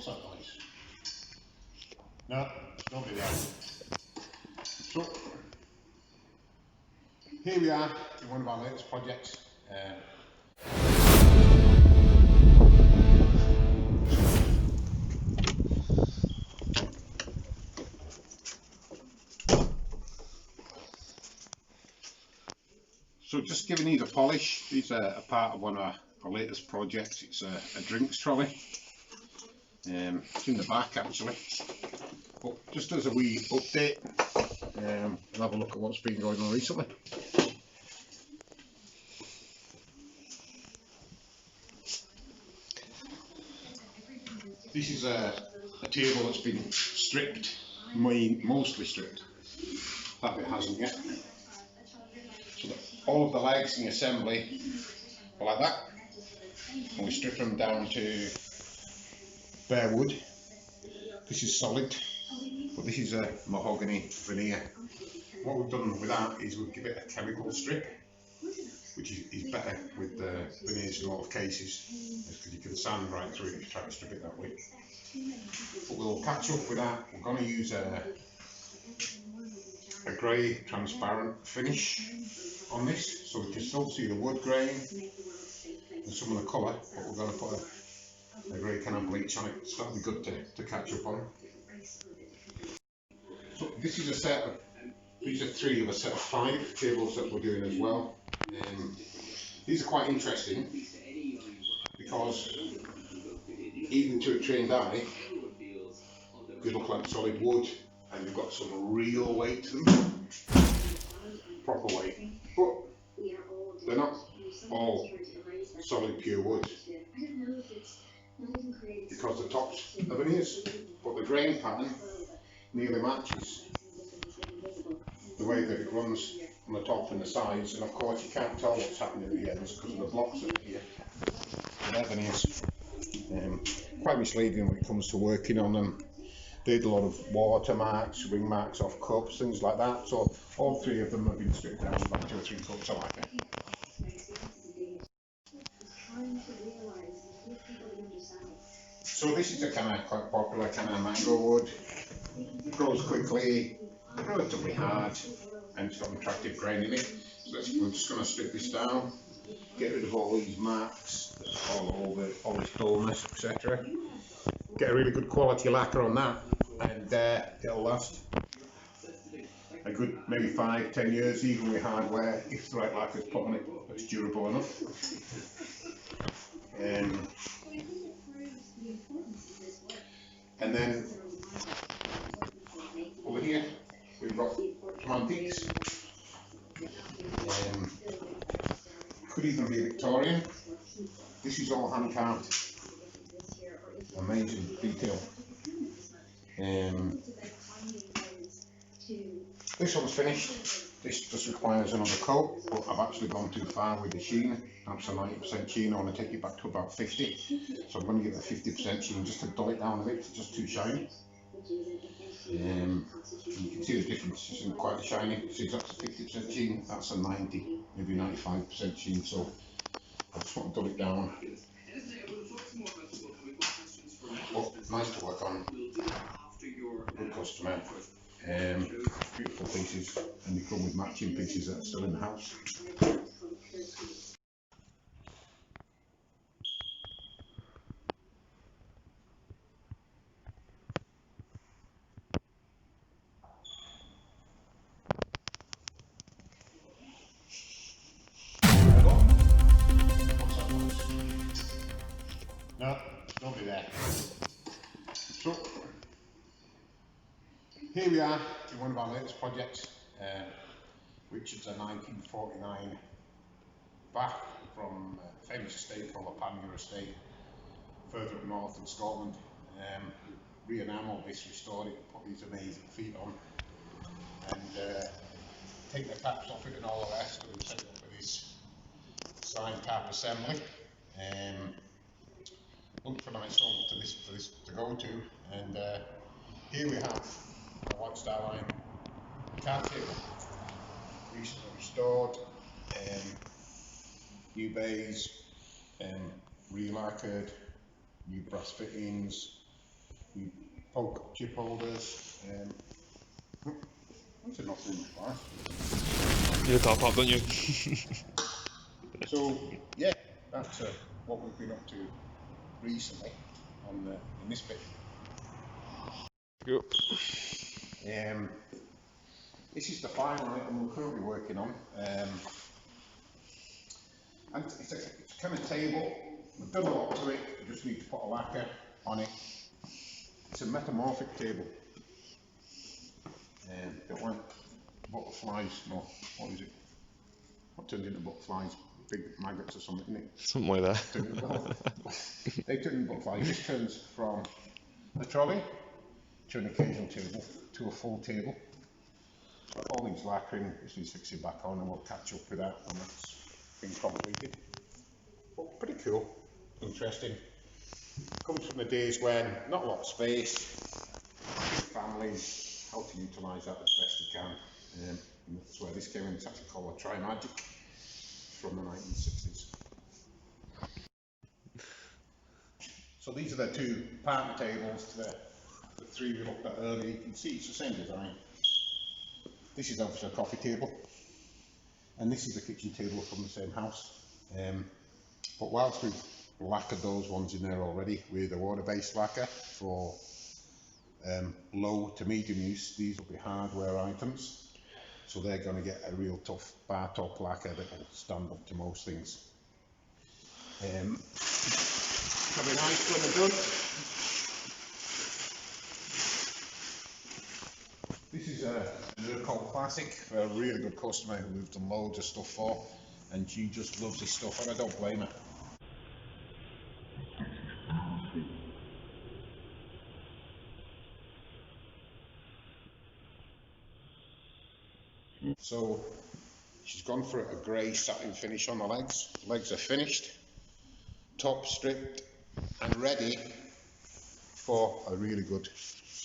What's that noise? No, nobody there. So, here we are in one of our latest projects. So just giving these a polish. These are a part of one of our latest projects. It's a drinks trolley. It's in the back actually. But just as a wee update, we'll have a look at what's been going on recently. This is a table that's been stripped, mostly stripped. That bit hasn't yet. So all of the legs in the assembly are like that, and we strip them down to bare wood. This is solid, but this is a mahogany veneer. What we've done with that is we've given it a chemical strip, which is better with the veneers in a lot of cases, because you can sand right through it if you try to strip it that way. But we'll catch up with that. We're going to use a grey transparent finish on this, so we can still see the wood grain and some of the colour, but we're going to put a grey kind of bleach on it, so that'll be good to catch up on. So this is a set of, these are 3 of a set of 5 tables that we're doing as well. These are quite interesting because even to a trained eye they look like solid wood and you've got some real weight to them, proper weight, but they're not all solid pure wood because the tops are veneers, but the grain pattern nearly matches the way that it runs on the top and the sides, and of course you can't tell what's happening at the ends because of the blocks that are here. They're veneers. Quite misleading when it comes to working on them. They did a lot of watermarks, ring marks off cups, things like that, so all 3 of them have been stripped down to about 2 or 3 cups I like it. So this is a kind of quite popular kind of mango wood. It grows quickly, relatively hard, and it's got an attractive grain in it. So we're just going to strip this down, get rid of all these marks, all this dullness, etc. Get a really good quality lacquer on that, and it'll last a good maybe 5-10 years, even with hardware, if the right lacquer is put on it that's durable enough. And then over here we've got some antiques. Could even be Victorian. This is all hand carved. Amazing detail. This one's finished. This just requires another coat, but I've actually gone too far with the sheen. That's a 90% sheen. I want to take it back to about 50. So I'm going to give it a 50% sheen just to dull it down a bit. It's just too shiny. You can see the difference. It isn't quite shiny. See, that's a 50% sheen. That's a 90, maybe 95% sheen. So I just want to dull it down. But nice to work on. Good customer. Beautiful pieces, and they come with matching pieces that are still in the house. No, nobody there. So here we are in one of our latest projects, which is a 1949 bath from a famous estate called the Panmure Estate, further up north in Scotland. Re-enamelled this, restored it, put these amazing feet on, and take the caps off it and all the rest, and we set it up with this side cap assembly. Look for a nice home for this to go to, and here we have a White Star Line card table, recently restored, new bays, re-lacquered, new brass fittings, We both got chip holders. That's enough room for us. You got a pop, don't you? So yeah, that's what we've been up to recently on in this bit. Yep. This is the final item we're currently working on, and it's a kind of table. We've done a lot to it. We just need to put a lacquer on it. It's a metamorphic table. Don't want butterflies. No, what is it? What turns into butterflies? Big maggots or something, isn't it? Something like that. They turn into butterflies. This turns from a trolley to an occasional table to a full table. All these lacquering, just needs fixing back on, and we'll catch up with that when that's been completed. But pretty cool, interesting. Comes from the days when not a lot of space, big families, how to utilise that as best you can. And that's where this came in. It's actually called a Trimagic from the 1960s. So these are the two partner tables to the three we looked at earlier. You can see it's the same design. This is obviously a coffee table, and this is a kitchen table from the same house. But whilst we've lacquered those ones in there already with a water-based lacquer for low to medium use, these will be hardware items. So they're going to get a real tough bar top lacquer that will stand up to most things. It'll be nice when they're done. This is a Urquell Classic for a really good customer who we've done loads of stuff for, and she just loves this stuff, and I don't blame her. So she's gone for a grey satin finish on the legs. The legs are finished, top stripped and ready for a really good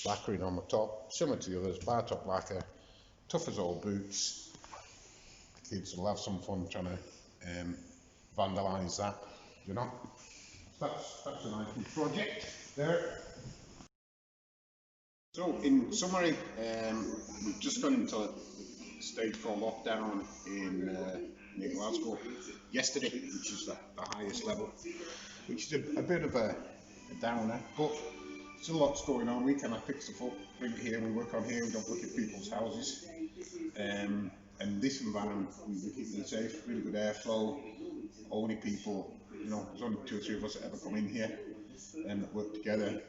lacquering on the top, similar to the others, bar top lacquer, tough as old boots. Kids will have some fun trying to vandalise that, you know. That's a nice project there. So in summary, we've just gone into stage 4 lockdown in near Glasgow yesterday, which is the highest level, which is a bit of a downer, but still lots going on. We kind of pick stuff up, bring it here, we work on here, we don't look at people's houses. And this environment, we keep it safe, really good airflow, only people, you know, there's only 2 or 3 of us that ever come in here and work together.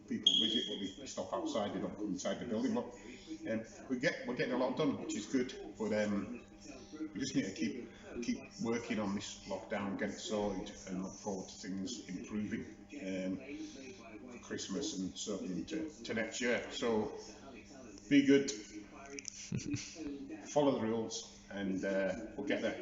People visit, but they stop outside, they don't come inside the building. But we're getting a lot done, which is good. But we just need to keep working on this lockdown, get it sorted, and look forward to things improving for Christmas and certainly to next year. So be good, follow the rules, and we'll get there.